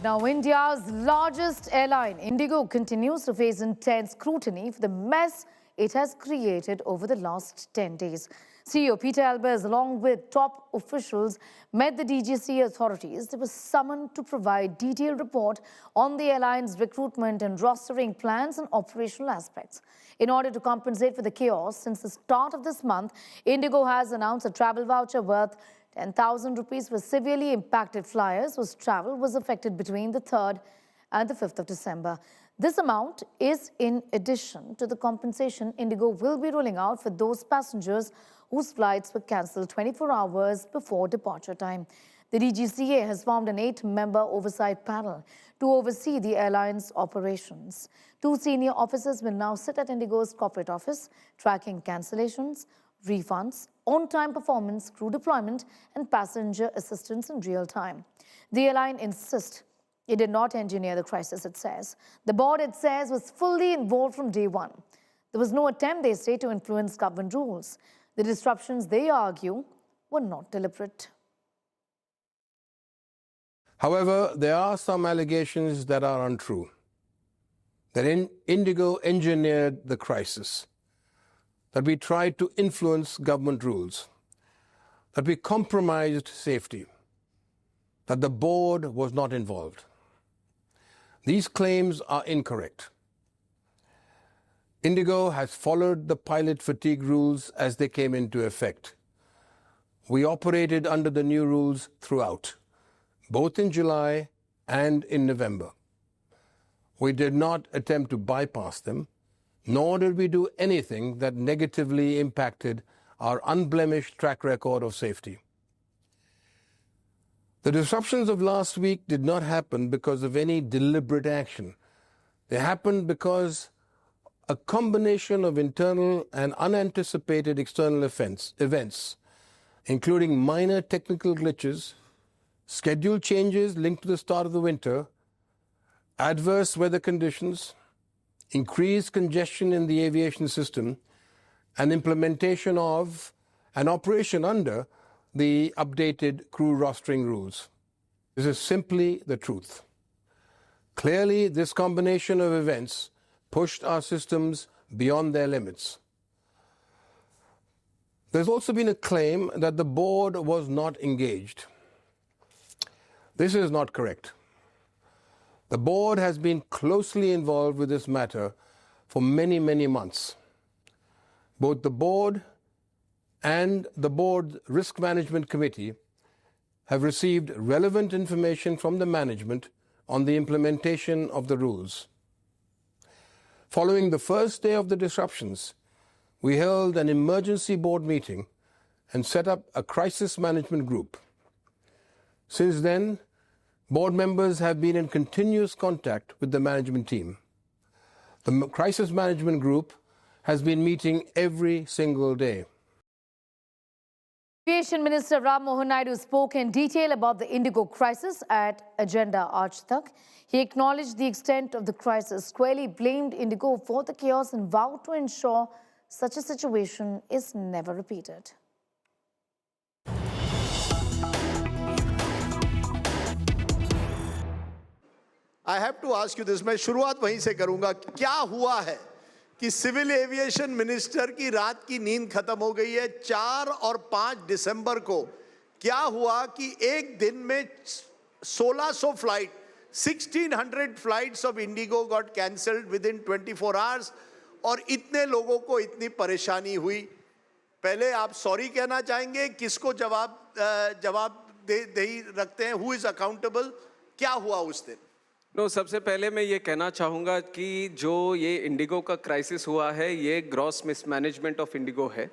Now, India's largest airline, Indigo, continues to face intense scrutiny for the mess it has created over the last 10 days. CEO Peter Albers, along with top officials, met the DGCA authorities. They were summoned to provide detailed report on the airline's recruitment and rostering plans and operational aspects. In order to compensate for the chaos, since the start of this month, Indigo has announced a travel voucher worth 10,000 rupees for severely impacted flyers whose travel was affected between the 3rd and the 5th of December. This amount is in addition to the compensation Indigo will be rolling out for those passengers whose flights were cancelled 24 hours before departure time. The DGCA has formed an 8-member oversight panel to oversee the airline's operations. 2 senior officers will now sit at Indigo's corporate office, tracking cancellations, refunds, on-time performance, crew deployment, and passenger assistance in real time. The airline insists it did not engineer the crisis, it says. The board, it says, was fully involved from day one. There was no attempt, they say, to influence government rules. The disruptions, they argue, were not deliberate. However, there are some allegations that are untrue. That Indigo engineered the crisis, that we tried to influence government rules, that we compromised safety, that the board was not involved. These claims are incorrect. Indigo has followed the pilot fatigue rules as they came into effect. We operated under the new rules throughout, both in July and in November. We did not attempt to bypass them, nor did we do anything that negatively impacted our unblemished track record of safety. The disruptions of last week did not happen because of any deliberate action. They happened because a combination of internal and unanticipated external events, including minor technical glitches, schedule changes linked to the start of the winter, adverse weather conditions, increased congestion in the aviation system, and implementation of an operation under the updated crew rostering rules. This is simply the truth. Clearly, this combination of events pushed our systems beyond their limits. There's also been a claim that the board was not engaged. This is not correct. The board has been closely involved with this matter for many, many months. Both the board and the board's Risk Management Committee have received relevant information from the management on the implementation of the rules. Following the first day of the disruptions, we held an emergency board meeting and set up a crisis management group. Since then, board members have been in continuous contact with the management team. The crisis management group has been meeting every single day. Aviation Minister Mohan Naidu spoke in detail about the Indigo crisis at Agenda Aaj Tak. He acknowledged the extent of the crisis, squarely blamed Indigo for the chaos and vowed to ensure such a situation is never repeated. I have to ask you this. मैं शुरुआत वहीं से करूंगा. क्या हुआ है कि civil aviation minister की रात की नींद खत्म हो गई है? 4 और 5 दिसंबर को क्या हुआ कि एक दिन में 1600 flight, 1600 flights of Indigo got cancelled with in 24 hours और इतने लोगों को इतनी परेशानी हुई? पहले आप सॉरी कहना चाहेंगे? किसको जवाब दे रखते हैं? Who is accountable? क्या हुआ उस दिन? सबसे पहले मैं ये कहना चाहूँगा कि जो ये इंडिगो का क्राइसिस हुआ है, ये ग्रॉस मिसमैनेजमेंट ऑफ इंडिगो है.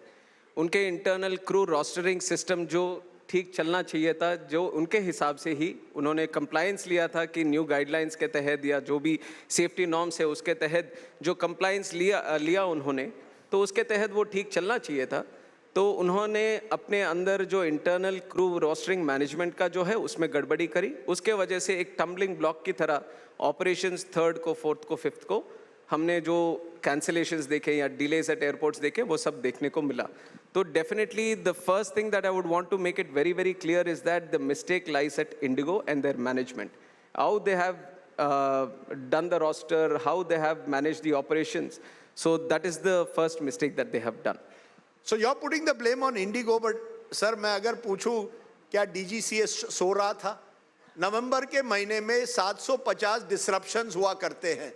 उनके इंटरनल क्रू रोस्टरिंग सिस्टम जो ठीक चलना चाहिए था, जो उनके हिसाब से ही उन्होंने कंप्लायंस लिया था कि न्यू गाइडलाइंस के तहत या जो भी सेफ्टी नॉर्म्स है उसके तहत जो कंप्लायंस लिया उन्होंने, तो उसके तहत वो ठीक चलना चाहिए था. तो उन्होंने अपने अंदर जो इंटरनल क्रू रोस्टरिंग मैनेजमेंट का जो है उसमें गड़बड़ी करी. उसके वजह से एक टम्बलिंग ब्लॉक की तरह ऑपरेशंस 3rd को, 4th को, 5th को हमने जो कैंसिलेशंस देखे या डिलेज एट एयरपोर्ट्स देखे वो सब देखने को मिला. तो definitely the first thing that I would want to make it very very clear is that the mistake lies at IndiGo and their management. how they have done the roster, how they have managed the operations. So that is the first mistake that they have done. So you're putting the blame on Indigo, but sir, मैं अगर पूछूं क्या DGCA सो रहा था? नवंबर के महीने में 750 disruptions हुआ करते हैं.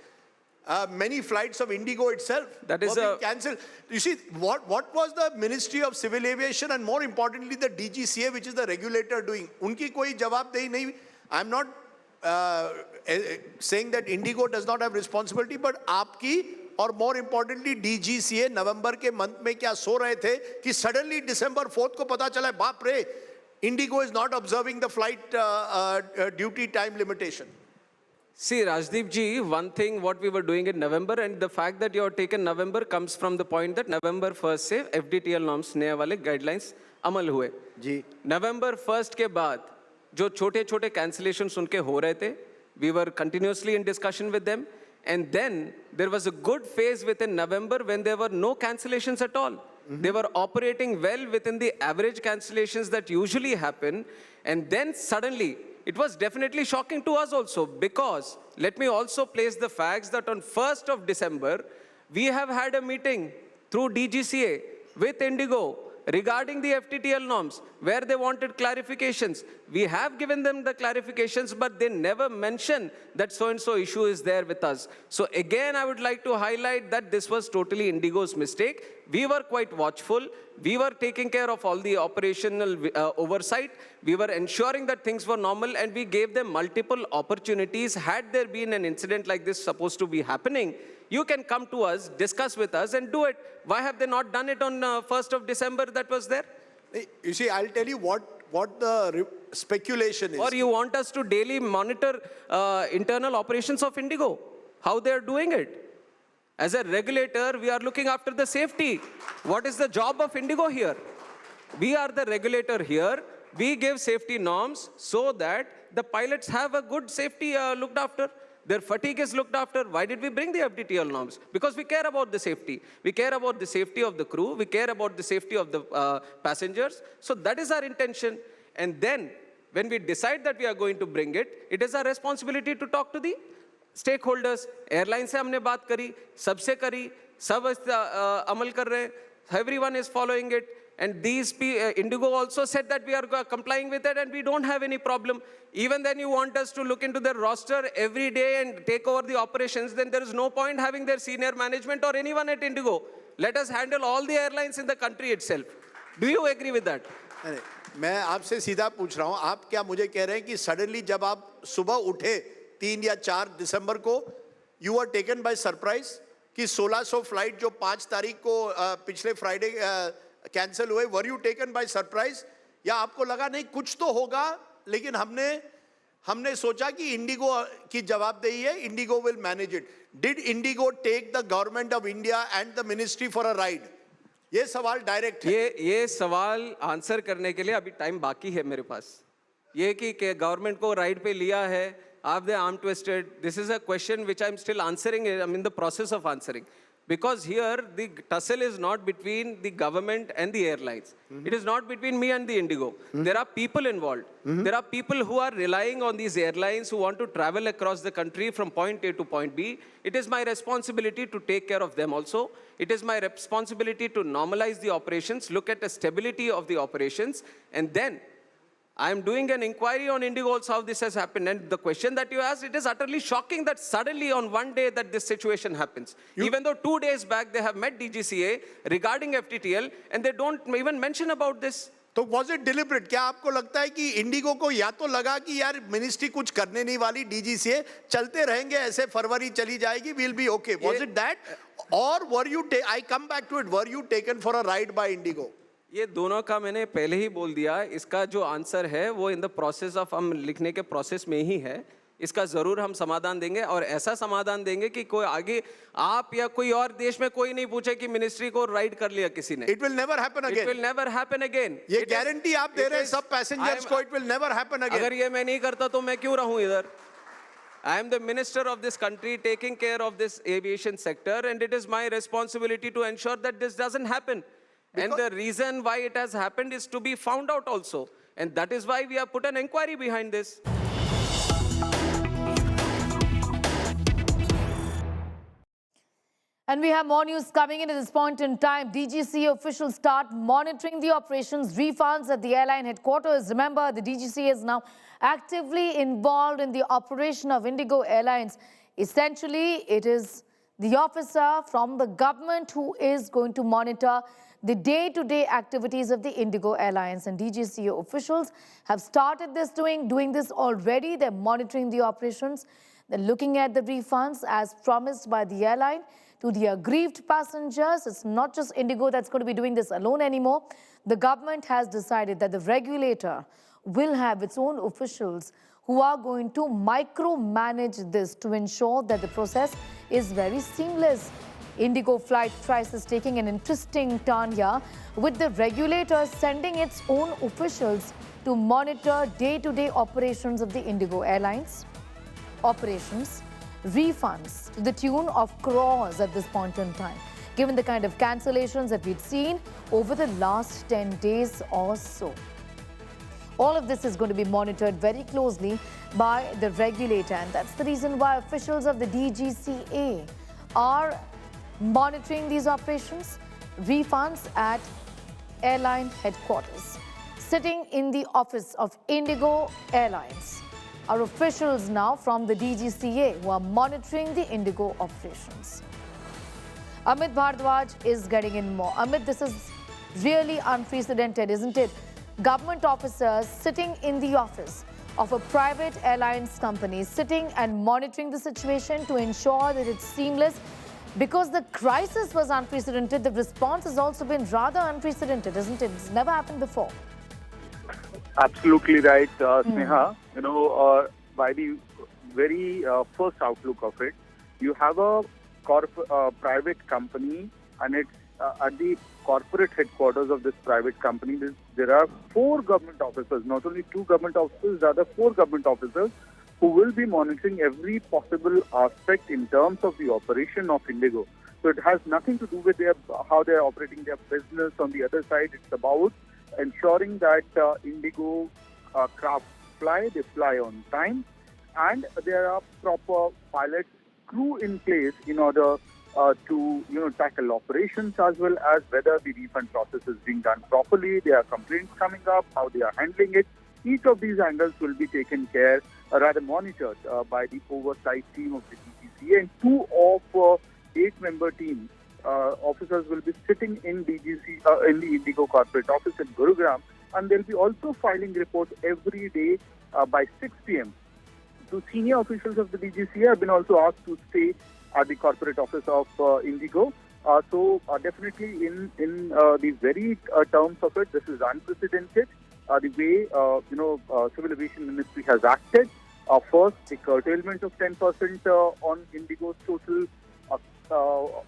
Many flights of Indigo itself That is were being cancelled. You see, what was the Ministry of Civil Aviation and more importantly the DGCA, which is the regulator, doing? उनकी कोई जवाबदेही नहीं. I'm not saying that Indigo does not have responsibility, but आपकी और more importantly DGCA नवंबर के month में क्या सो रहे थे कि suddenly December 4th को पता चला बाप रे Indigo is not observing the flight duty time limitation. See, Rajdeep ji, one thing what we were doing in November, and the fact that you have taken November comes from the point that November 1st से FDTL norms नए वाले guidelines अमल हुए. जी. November 1st के बाद जो छोटे-छोटे cancellations उनके हो रहे थे, we were continuously in discussion with them, and then there was a good phase within November when there were no cancellations at all. They were operating well within the average cancellations that usually happen, and then suddenly it was definitely shocking to us also, because let me also place the facts that on 1st of December, we have had a meeting through DGCA with Indigo regarding the FDTL norms, where they wanted clarifications. We have given them the clarifications, but they never mention that so-and-so issue is there with us. So again, I would like to highlight that this was totally Indigo's mistake. We were quite watchful. We were taking care of all the operational oversight. We were ensuring that things were normal, and we gave them multiple opportunities. Had there been an incident like this supposed to be happening, you can come to us, discuss with us, and do it. Why have they not done it on 1st of December that was there? You see, I'll tell you what the speculation is. Or you want us to daily monitor internal operations of Indigo, how they are doing it? As a regulator, we are looking after the safety. What is the job of Indigo here? We are the regulator here. We give safety norms so that the pilots have a good safety looked after. Their fatigue is looked after. Why did we bring the FDTL norms? Because we care about the safety. We care about the safety of the crew. We care about the safety of the passengers. So that is our intention. And then, when we decide that we are going to bring it, it is our responsibility to talk to the stakeholders. Airline से हमने बात करी, सबसे करी, सब अमल कर रहे हैं. Everyone is following it. And these Indigo also said that we are complying with it and we don't have any problem. Even then you want us to look into their roster every day and take over the operations, then there is no point having their senior management or anyone at Indigo. Let us handle all the airlines in the country itself. Do you agree with that? मैं आपसे सीधा पूछ रहा हूँ, आप क्या मुझे कह रहे हैं कि सडनली जब आप सुबह उठे 3 या 4 दिसंबर को, you are taken by surprise कि 1600 फ्लाइट जो 5 तारीख को पिछले फ्राइडे कैंसिल हुए, were you taken by surprise, या आपको लगा नहीं कुछ तो होगा, लेकिन हमने सोचा कि इंडिगो की जवाबदेही है, IndiGo will manage it. Did IndiGo take the government of India and the ministry for a ride? ये सवाल डायरेक्ट है. ये सवाल आंसर करने के लिए अभी टाइम बाकी है मेरे पास. ये कि गवर्नमेंट को राइड पे लिया है, have they arm twisted? This is a question which I'm still answering. I'm in the process of answering. Because here, the tussle is not between the government and the airlines. It is not between me and the Indigo. There are people involved. There are people who are relying on these airlines who want to travel across the country from point A to point B. It is my responsibility to take care of them also. It is my responsibility to normalize the operations, look at the stability of the operations, and then I am doing an inquiry on Indigo also how this has happened. And the question that you asked, it is utterly shocking that suddenly on one day that this situation happens. Even though 2 days back they have met DGCA regarding FDTL and they don't even mention about this. तो was it deliberate? क्या आपको लगता है कि Indigo को या तो लगा कि यार मिनिस्ट्री कुछ करने नहीं वाली, DGCA चलते रहेंगे ऐसे, फरवरी चली जाएगी, we'll be okay. Was it that? Or were you, I come back to it, were you taken for a ride by Indigo? ये दोनों का मैंने पहले ही बोल दिया. इसका जो आंसर है वो इन द प्रोसेस ऑफ हम लिखने के प्रोसेस में ही है. इसका जरूर हम समाधान देंगे और ऐसा समाधान देंगे कि कोई आगे आप या कोई और देश में कोई नहीं पूछे कि मिनिस्ट्री को राइड कर लिया किसी ने. It will never happen again. It will never happen again. ये गारंटी आप दे रहे हैं सब पैसेंजर्स को, it will never happen again. अगर ये मैं नहीं करता तो मैं क्यों रहूं इधर? I am the minister of this country taking care of this aviation sector and it is my responsibility to ensure that this doesn't happen. And the reason why it has happened is to be found out also. And that is why we have put an inquiry behind this. And we have more news coming in at this point in time. DGCA officials start monitoring the operations, refunds at the airline headquarters. Remember, the DGCA is now actively involved in the operation of Indigo Airlines. Essentially, it is the officer from the government who is going to monitor the day-to-day activities of the Indigo Airlines. And DGCA officials have started doing this already. They're monitoring the operations. They're looking at the refunds as promised by the airline to the aggrieved passengers. It's not just Indigo that's going to be doing this alone anymore. The government has decided that the regulator will have its own officials who are going to micromanage this to ensure that the process is very seamless. Indigo flight crisis taking an interesting turn here, with the regulator sending its own officials to monitor day-to-day operations of the Indigo Airlines. Operations, refunds to the tune of crores at this point in time, given the kind of cancellations that we've seen over the last 10 days or so. All of this is going to be monitored very closely by the regulator, and that's the reason why officials of the DGCA are monitoring these operations, refunds at airline headquarters. Sitting in the office of Indigo Airlines are officials now from the DGCA who are monitoring the Indigo operations. Amit Bhardwaj is getting in more. Amit, this is really unprecedented, isn't it? Government officers sitting in the office of a private airlines company, sitting and monitoring the situation to ensure that it's seamless. Because the crisis was unprecedented, the response has also been rather unprecedented, isn't it? It's never happened before. Absolutely right, Sneha. By the very first outlook of it, you have a private company, and it's at the corporate headquarters of this private company. There are 4 government officers, not only 2 government officers, rather 4 government officers who will be monitoring every possible aspect in terms of the operation of Indigo. So it has nothing to do with how they are operating their business. On the other side, it's about ensuring that Indigo craft they fly on time, and there are proper pilot crew in place in order to tackle operations, as well as whether the refund process is being done properly. There are complaints coming up, how they are handling it. Each of these angles will be taken care, rather monitored by the oversight team of the DGCA, and 2 of 8-member team officers will be sitting in in the Indigo corporate office in Gurugram, and they'll be also filing reports every day by 6 p.m. So senior officials of the DGCA have been also asked to stay at the corporate office of Indigo. So definitely in the very terms of it, this is unprecedented. The way Civil Aviation Ministry has acted. First, the curtailment of 10% on Indigo's total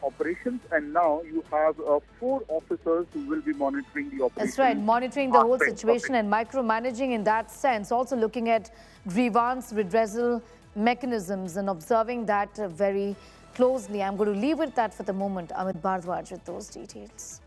operations, and now you have 4 officers who will be monitoring the operation. That's right, monitoring the whole situation and micromanaging in that sense. Also looking at grievance redressal mechanisms and observing that very closely. I'm going to leave it at that for the moment. Amit Bhardwaj with those details.